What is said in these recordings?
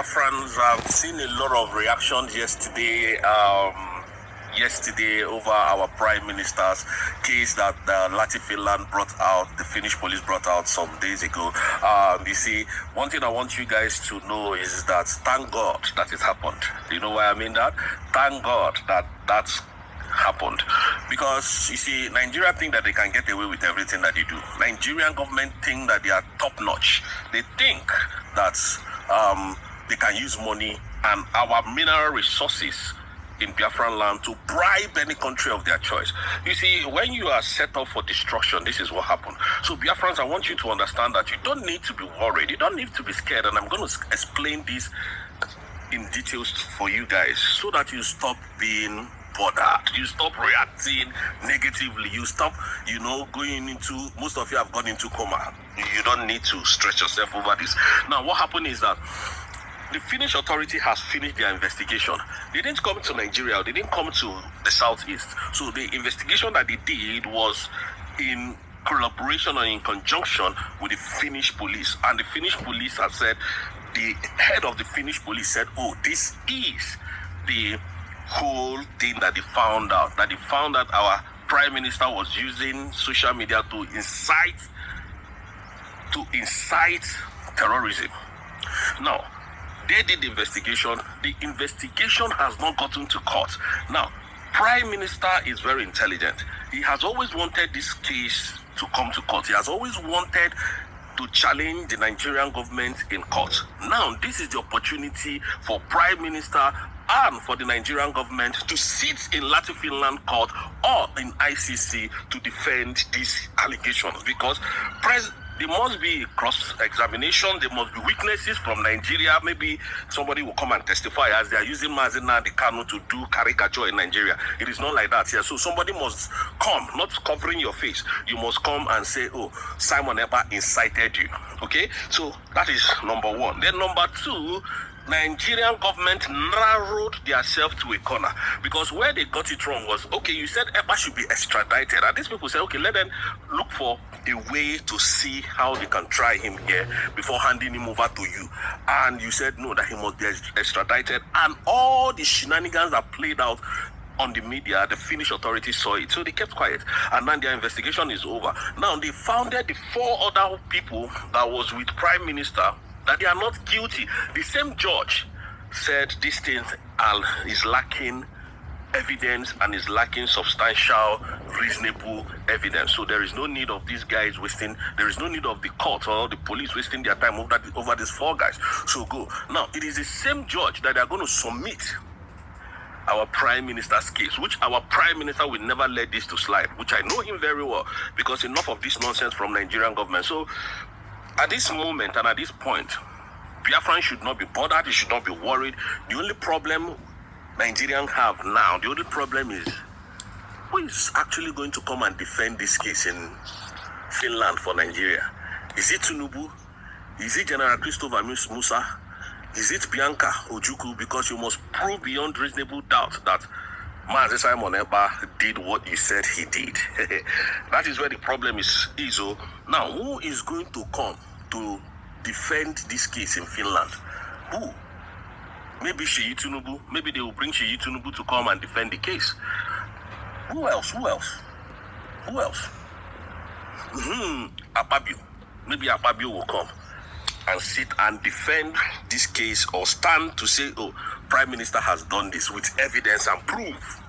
Biafrans, I've seen a lot of reactions yesterday. Yesterday over our Prime Minister's case that Finland brought out, the Finnish police brought out some days ago. You see, one thing I want you guys to know is that thank God that it happened. You know why I mean that? Thank God that that's happened. Because, you see, Nigeria think that they can get away with everything that they do. Nigerian government think that they are top-notch. They think that they can use money and our mineral resources in Biafran land to bribe any country of their choice. You see, when you are set up for destruction, this is what happened. So Biafrans, I want you to understand that you don't need to be worried. You don't need to be scared. And I'm going to explain this in details for you guys so that you stop being bothered. You stop reacting negatively. You stop, going into, most of you have gone into coma. You don't need to stress yourself over this. Now, what happened is that the Finnish authority has finished their investigation. They didn't come to Nigeria. They didn't come to the southeast. So the investigation that they did was in collaboration or in conjunction with the Finnish police. And the Finnish police have said, the head of the Finnish police said, oh, this is the whole thing that they found out. That they found that our Prime Minister was using social media to incite terrorism. Now, they did the investigation. The investigation has not gotten to court. Now, Prime Minister is very intelligent. He has always wanted this case to come to court. He has always wanted to challenge the Nigerian government in court. Now, this is the opportunity for Prime Minister and for the Nigerian government to sit in Finland court or in ICC to defend these allegations, because there must be cross-examination. There must be witnesses from Nigeria. Maybe somebody will come and testify as they are using Mazina and the Kanu to do caricature in Nigeria. It is not like that here. So somebody must come, not covering your face. You must come and say, oh, Simon Ekpa incited you. Okay? So that is number one. Then number two, Nigerian government narrowed themselves to a corner, because where they got it wrong was, okay, you said Ekpa should be extradited, and these people said, okay, let them look for a way to see how they can try him here before handing him over to you. And you said no, that he must be extradited, and all the shenanigans that played out on the media, the Finnish authorities saw it, so they kept quiet, and then their investigation is over. Now they founded the 4 other people that was with Prime Minister that they are not guilty. The same judge said these things is lacking evidence and is lacking substantial, reasonable evidence. So there is no need of these guys there is no need of the court or the police wasting their time over these 4 guys. So go. Now, it is the same judge that they are going to submit our Prime Minister's case, which our Prime Minister will never let this to slide, which I know him very well, because enough of this nonsense from Nigerian government. So at this moment and at this point, Biafran should not be bothered. He should not be worried. The only problem Nigerians have now, the only problem is, who is actually going to come and defend this case in Finland for Nigeria? Is it Tinubu? Is it General Christopher Musa? Is it Bianca Ojukwu? Because you must prove beyond reasonable doubt that Mazi Simon Ekpa did what you said he did. That is where the problem is. Now, who is going to come to defend this case in Finland? Who? Maybe Sheyi Tinubu. Maybe they will bring Sheyi Tinubu to come and defend the case. Who else? Akpabio. Maybe Akpabio will come and sit and defend this case, or stand to say, oh, Prime Minister has done this with evidence and proof.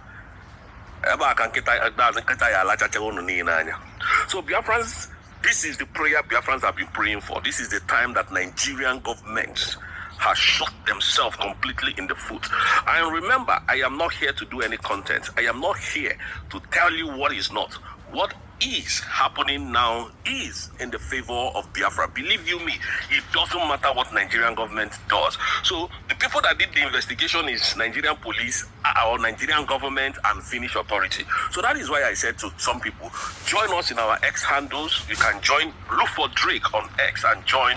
So Biafrans, this is the prayer Biafrans have been praying for. This is the time that Nigerian government has shot themselves completely in the foot. And remember, I am not here to do any content. I am not here to tell you what is not. What is happening now is in the favor of Biafra. Believe you me, it doesn't matter what Nigerian government does. So the people that did the investigation is Nigerian police, our Nigerian government, and Finnish authority. So that is why I said to some people, join us in our X handles. You can look for Drake on X and join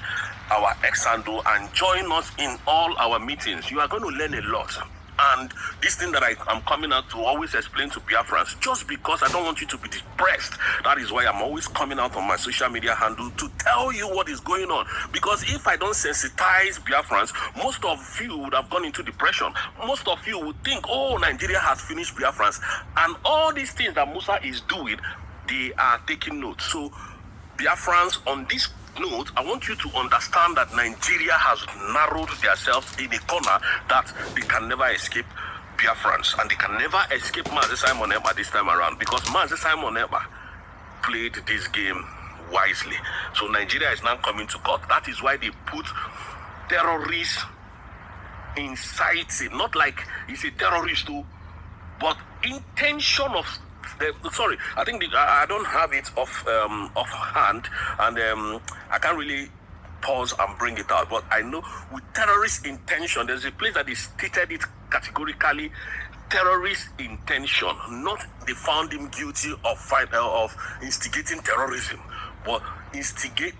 our X handle and join us in all our meetings. You are going to learn a lot. And this thing that I'm coming out to always explain to Biafrans, just because I don't want you to be depressed. That is why I'm always coming out on my social media handle to tell you what is going on. Because if I don't sensitize Biafrans, most of you would have gone into depression. Most of you would think, oh, Nigeria has finished Biafrans. And all these things that Musa is doing, they are taking note. So Biafrans, on this note, I want you to understand that Nigeria has narrowed themselves in a corner that they can never escape Biafrans, and they can never escape Mazi Simon Ekpa this time around, because Mazi Simon Ekpa played this game wisely. So Nigeria is now coming to court. That is why they put terrorists inciting, not like he's a terrorist too, but intention of sorry, I think I don't have it off hand, and I can't really pause and bring it out. But I know with terrorist intention, there's a place that they stated it categorically: terrorist intention. Not they found him guilty of instigating terrorism, but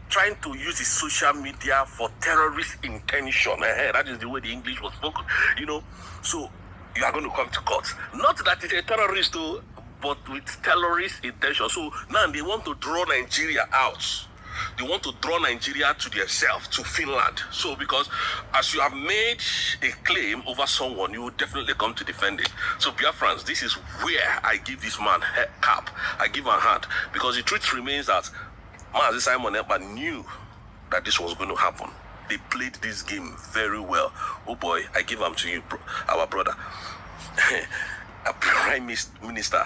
trying to use his social media for terrorist intention. That is the way the English was spoken, So you are going to come to court. Not that it's a terrorist too, but with terrorist intention. So now they want to draw Nigeria out. They want to draw Nigeria to themselves, to Finland. So because as you have made a claim over someone, you will definitely come to defend it. So Biafrans, this is where I give this man a cap. I give him a hand. Because the truth remains that Mazi Simon Ekpa knew that this was going to happen. They played this game very well. Oh boy, I give him to you, our brother. A prime minister,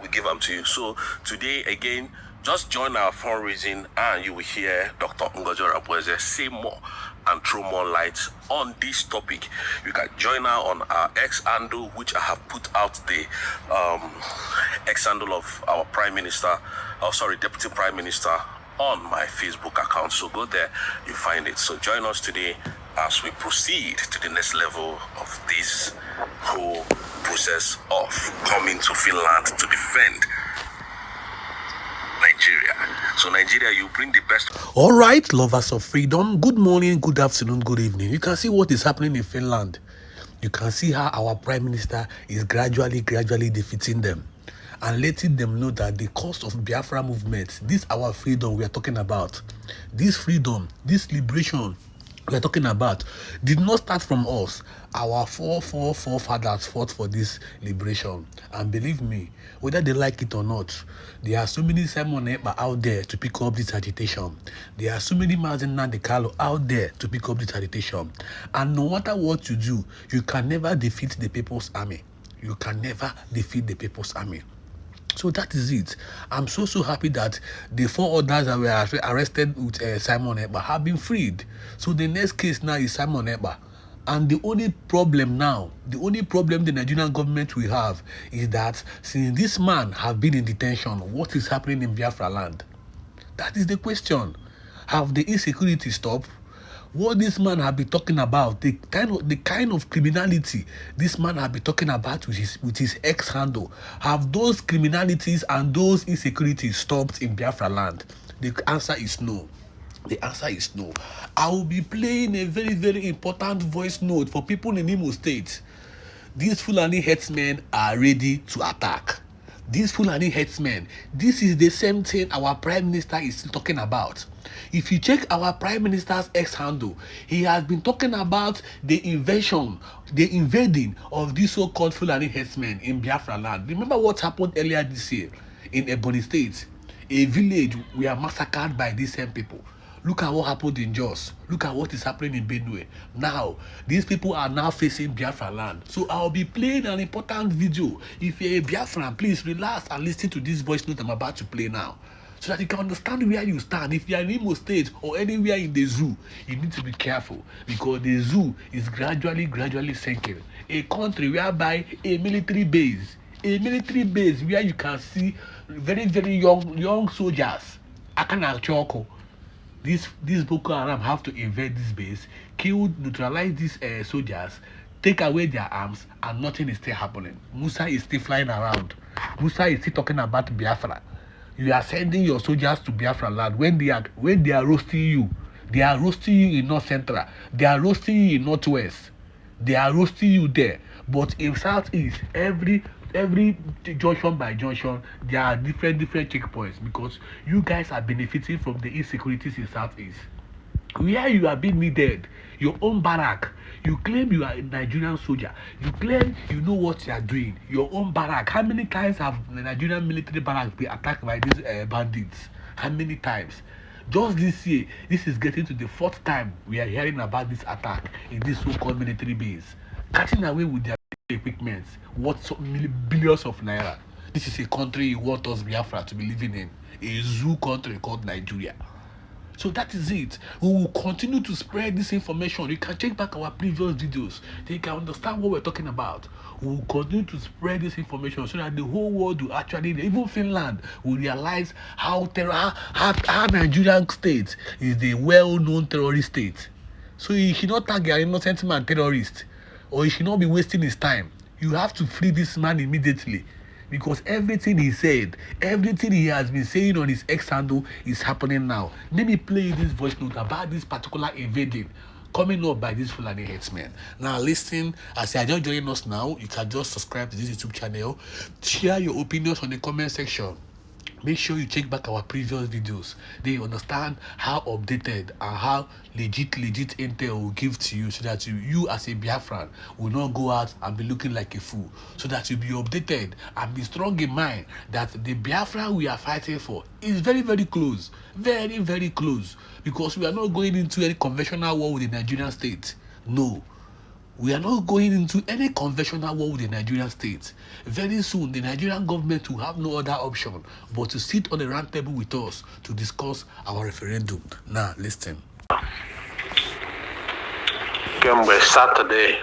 we give them to you. So today again, just join our fundraising and you will hear Dr. Ngozi say more and throw more light on this topic. You can join her on our X handle, which I have put out the X handle of our Deputy Prime Minister on my Facebook account. So go there, you find it. So join us today as we proceed to the next level of this whole process of coming to Finland to defend Nigeria. So Nigeria, you bring the best. All right, lovers of freedom, good morning, good afternoon, good evening. You can see what is happening in Finland. You can see how our prime minister is gradually defeating them and letting them know that the cost of Biafra movement, this our freedom we are talking about, this freedom, this liberation we are talking about, did not start from us. Our forefathers fought for this liberation, and believe me, whether they like it or not, there are so many Simon Ekpa out there to pick up this agitation. There are so many Mazi Nnamdi out there to pick up this agitation, and no matter what you do, you can never defeat the People's Army. You can never defeat the People's Army. So that is it. I'm so happy that the 4 others that were arrested with Simon Ekpa have been freed. So the next case now is Simon Ekpa. And the only problem the Nigerian government will have is that since this man have been in detention, what is happening in Biafra land? That is the question. Have the insecurity stopped? What this man have been talking about, the kind of criminality this man have been talking about with his X handle, have those criminalities and those insecurities stopped in Biafra land? The answer is no. The answer is no. I will be playing a very important voice note for people in Imo State. These Fulani herdsmen are ready to attack. These Fulani herdsmen, this is the same thing our Prime Minister is talking about. If you check our Prime Minister's X handle, he has been talking about the invading of these so-called Fulani herdsmen in Biafra land. Remember what happened earlier this year in Ebonyi State? A village were massacred by these same people. Look at what happened in Jos. Look at what is happening in Benue. Now, these people are now facing Biafra land. So I'll be playing an important video. If you're a Biafran, please relax and listen to this voice note I'm about to play now, so that you can understand where you stand. If you're in Imo State or anywhere in the zoo, you need to be careful, because the zoo is gradually sinking. A country whereby a military base where you can see very young soldiers, Akana Choko. This Boko Haram have to invade this base, neutralize these soldiers, take away their arms, and nothing is still happening. Musa is still flying around. Musa is still talking about Biafra. You are sending your soldiers to Biafra land when they are roasting you. They are roasting you in North Central. They are roasting you in Northwest. They are roasting you there. But in Southeast, every junction by junction, there are different checkpoints because you guys are benefiting from the insecurities in Southeast. Where you are being needed, your own barrack, you claim you are a Nigerian soldier, you claim you know what you are doing, your own barrack. How many times have the Nigerian military barracks been attacked by these bandits? How many times? Just this year, this is getting to the 4th time we are hearing about this attack in this so-called military base, cutting away with their equipment worth billions of naira. This is a country you want us Biafra to be living in, a zoo country called Nigeria. So that is it. We will continue to spread this information. You can check back our previous videos. Then you can understand what we're talking about. We will continue to spread this information so that the whole world will actually, even Finland, will realize how Nigerian state is the well-known terrorist state. So he should not tag an innocent man terrorist, or he should not be wasting his time. You have to free this man immediately. Because everything he said, everything he has been saying on his X handle is happening now. Let me play this voice note about this particular invading coming up by this Fulani headsmen. Now listen, as you are just joining us now, you can just subscribe to this YouTube channel. Share your opinions on the comment section. Make sure you check back our previous videos. Then you understand how updated and how legit intel will give to you, so that you as a Biafran will not go out and be looking like a fool. So that you be updated and be strong in mind that the Biafra we are fighting for is very close. Very close. Because we are not going into any conventional war with the Nigerian state. No. We are not going into any conventional war with the Nigerian state. Very soon, the Nigerian government will have no other option but to sit on the round table with us to discuss our referendum. Now, listen. Kemgbe Saturday,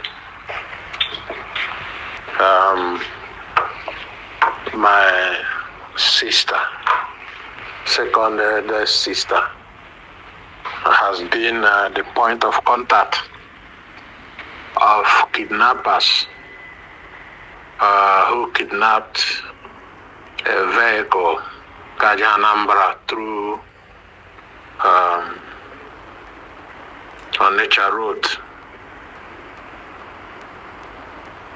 my sister, second eldest sister, has been the point of contact of kidnappers who kidnapped a vehicle, Kajanambra, through Onitsha Road.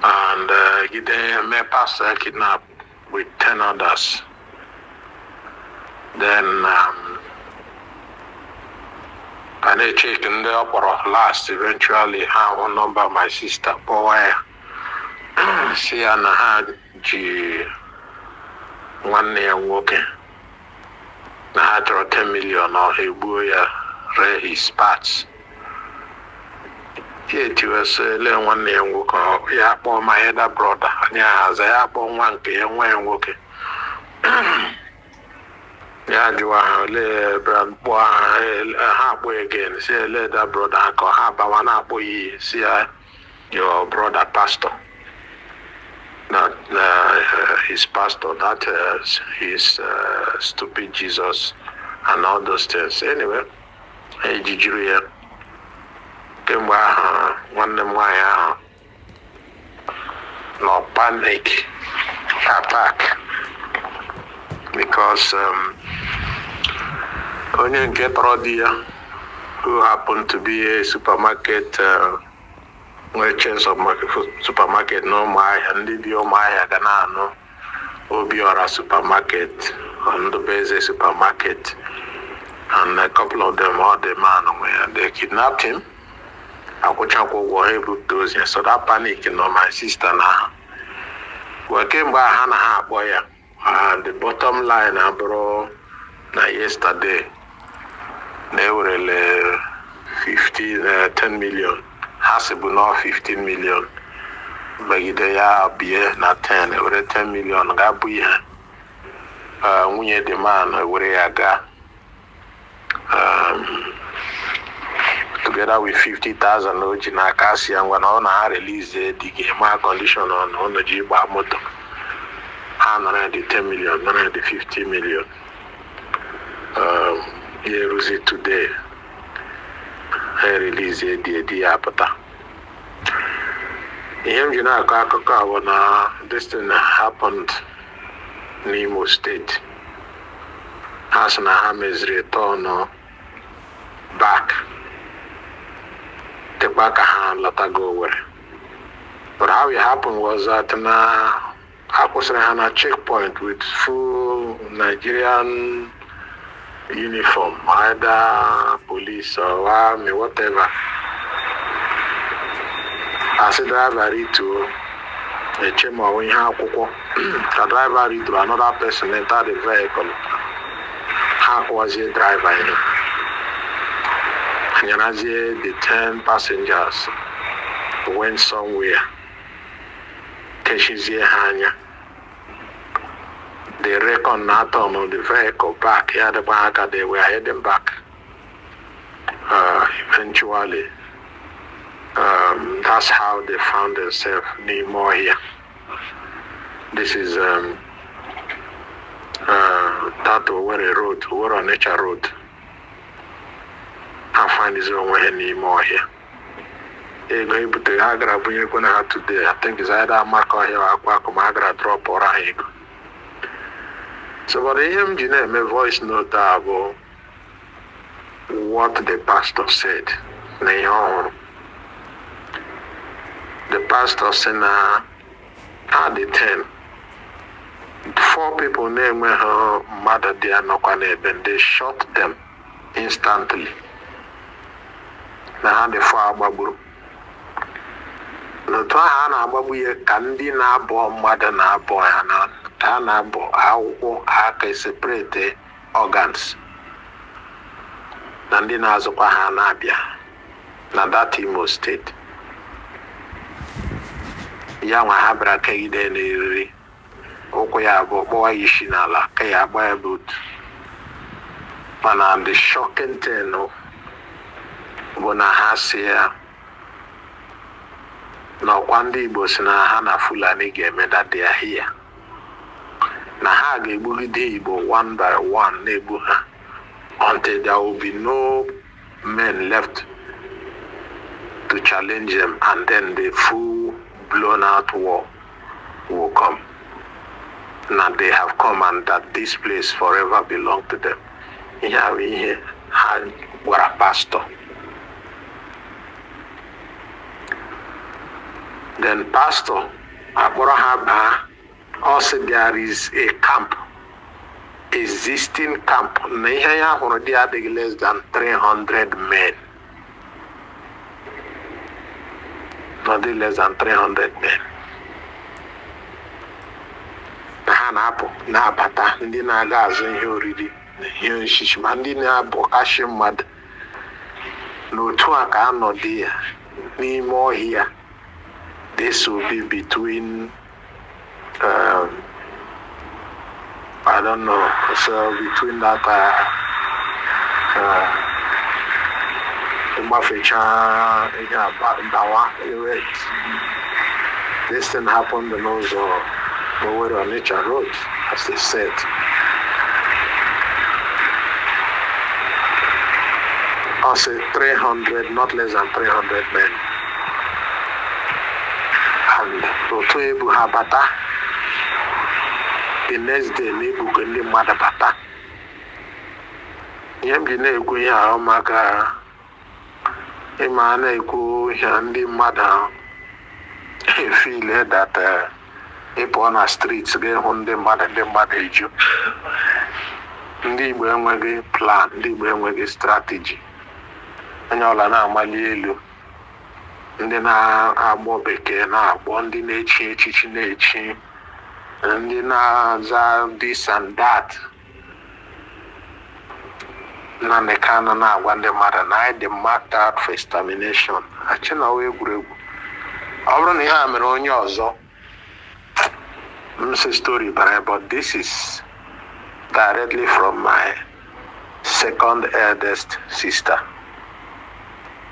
And they pastor kidnapped with 10 others. Then and they checked in the upper last. Eventually, I will number my sister, boy. She and her G 1 year walking. I had 10 million or he boy his parts. Yet was 1 year walk. Yeah, for my other brother. Yeah, as I have 1 year walking. Yeah, you are halfway again. Say, let that brother go half one halfway. See, your brother pastor, not his pastor, not his stupid Jesus and all those things. Anyway, Nigerian came back one of my no panic attack. Because Onye Getrodia, who happened to be a supermarket, merchants of supermarket, no my and Libio Maya Ganano, Obiora supermarket, and the base supermarket, and a couple of them all the man where they kidnapped him. I could were able to do this, so that panic, my sister now. We came by Hannah boy. And the bottom line, bro, yesterday, they were 10 million. Hasibu now 15 million. But they are beer, not 10, they were 10 million. Gabuya, Munye the man, together with 50,000 Ojina Kasi, and when I release the game condition on the Jiba motor. 110 million, 150 million. Here is it today. I release the apata. This thing happened in Imo State. As Nahame's return back. The back hand let her go away. But how it happened was that I was on a checkpoint with full Nigerian uniform, either police or army, whatever. As a driver, to a chamber when you have a driver to another person enter the vehicle. How was a driver? And the 10 passengers went somewhere. They reckon not on the vehicle back. Here the back, they were heading back. Eventually, that's how they found themselves near more here. This is that over a road, over a nature road. I find this one way near more here. You're going to the Agra, but you're going to have today. I think it's either Marco here or Agra drop or a. So, but I am my voice note about what the pastor said. The pastor said, at the 10, 4 people named her mother, they are not going to, they shot them instantly. Now, the 4 babu. No, to Hana Babu, Candina, born mother, na boy, Tana, how I can separate organs. Nandina Zopahanabia, na that Imo State. Yama Habra Kaiden, Okoya, boy, Shinala, Kaya, boy, boot. And the shocking thing, Bonahasia. Now, one day, Bosna Hana Fulani game that they are here. Nahage Bugidibo one by one, neighbor, until there will be no men left to challenge them, and then the full blown out war will come. Now they have come, and that this place forever belongs to them. Here we had what a pastor. Then pastor Abraham also there is a camp, existing camp. Nehaya already had less than 300 men. Not less than 300 men. Hanapo na bata ndi na aga azu ihe oriri ihe shishima ndi na bụ kashi mmadụ n'otu a ka anọdụ ya n'ime ọhịa. This will be between I don't know, so between that this thing happened and also over on nature road, as they said. I'll say 300, not less than 300 men. And to Ebu Habata, the next day, Nebu Gundi Madabata. Yamgine Guya Omaga, Imane Gu Yandi Mada, feel that people on the streets get on the mother, the mother. Ndi Buenwegi plan, Ndi Buenwegi strategy. And all an amalielu. Ndị na-agbọ bekee na-agbọ ndị na-echi echichi na-echi ndị na-aza this and that na nekana na-agwa ndị mmadụ na anyị dị marked out for extermination. Achị na ọwa egwuregwu. Ọ bụrụ na ihe a mere onye ọzọ m story but this is directly from my second eldest sister,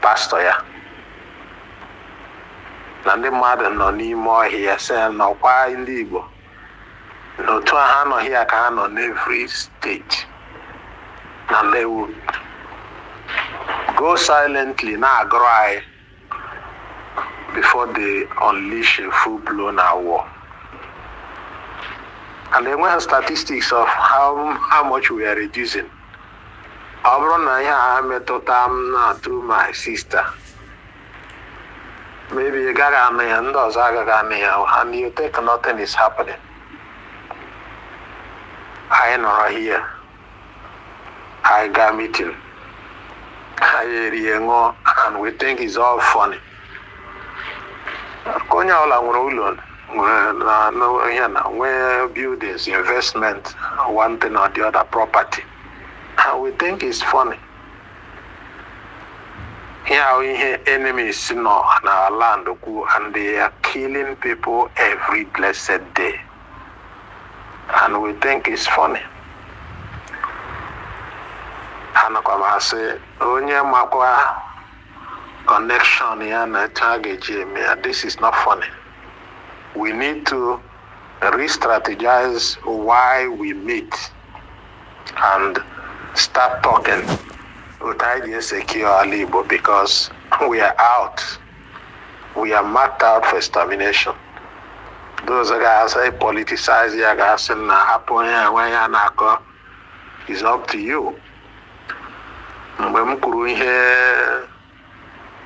pastor ya. Na ndị mmadụ nọ n'ime ọhịa sị nọkwa ndị Igbo n'otu ha nọ here ka ha nọ n'every state, na they would go silently na-agụrụ anyị before they unleash a full-blown war. And they went statistics of how much we are reducing. Ọ bụrụ na ihe a metụta m na through my sister, maybe you got and you think nothing is happening. I know here. I got meeting. And we think it's all funny. Where buildings, investment, one thing or the other property. And we think it's funny. Here we hear enemies in our land and they are killing people every blessed day. And we think it's funny. And I say, onye makwa connection na target this is not funny. We need to re-strategize why we meet and start talking with ideas secure Libo because we are out. We are marked out for extermination. Those guys say politicize your guys and it's up to you. When we hear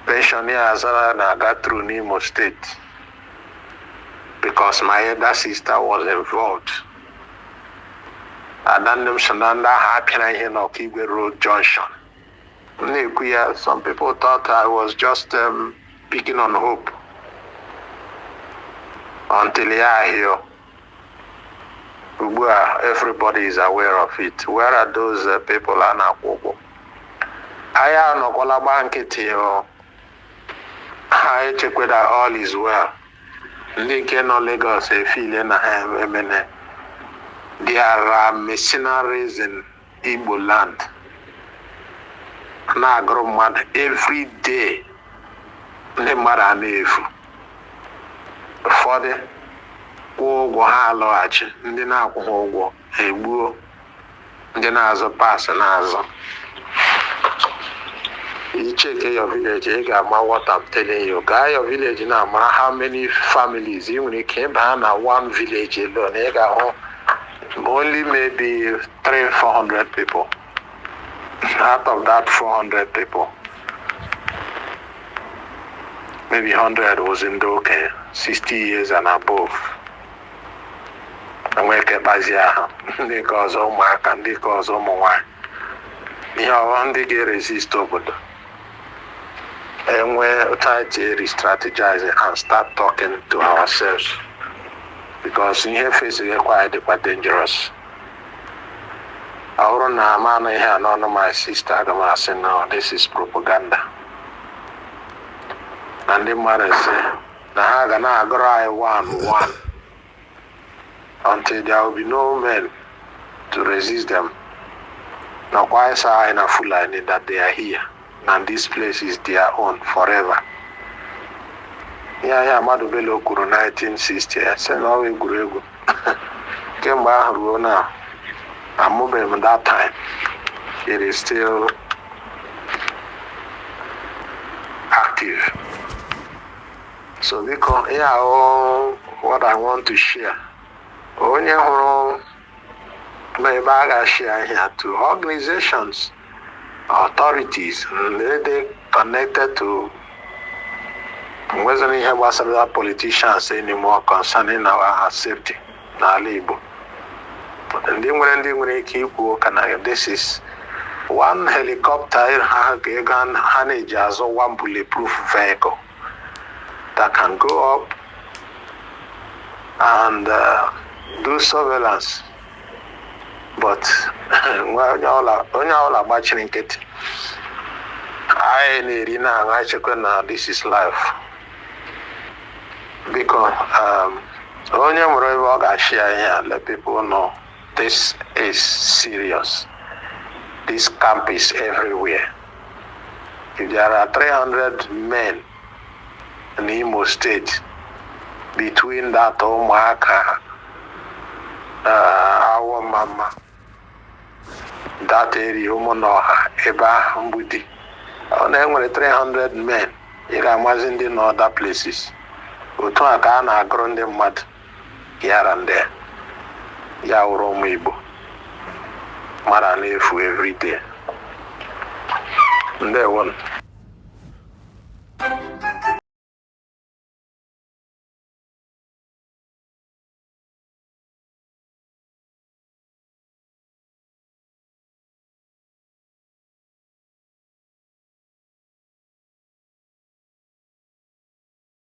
pensioners that got through Nimo State because my elder sister was involved. And then them Shananda happening in Okigwe Road Junction. Some people thought I was just picking on hope until here. Everybody is aware of it. Where are those people? I check whether all is well. Lagos, there are mercenaries in Igbo land. Every day, for the ụgwọ ha alọghachi ndị na-akwụghị ụgwọ egbuo ndị na-azụ pass na-azụ. You check your village, you got what I'm telling you. Guy, your village now, how many families? You when you came down at one village alone, you got only maybe 300-400 people. Out of that 400 people, maybe 100 was in Doke, 60 years and above. And we kept Bazia, because oh my, and because oh my. You know, one day resist over. And we're trying to re-strategize and start talking to ourselves. Because in here facing it quite dangerous. I don't know, man, I hear none of my sister, I say, no, this is propaganda. And the mother say, nah, I'm gonna grow one. Until there will be no men to resist them. Now, why is I in a full line that they are here? And this place is their own forever. Yeah, Madubelo Kuru 1960. I said, no, we grew. Came back now. I'm moving that time. It is still active. So, because, what I want to share. Maybe I share here to organizations, authorities, they connected to wasn't here was other politicians anymore concerning our safety. And then when they keep working, this is one helicopter has one bulletproof vehicle that can go up and do surveillance. But when y'all are watching it, I need I check now this is life. Because when you share here, let people know this is serious. This camp is everywhere. If there are 300 men in Imo State, between that Omaka, our mama, that area, Umonoha, Eba, Mbudi, only 300 men. You can imagine in other places. Utuakana grown them mad here and there. Yauromibo. Maranefu every day. And there one.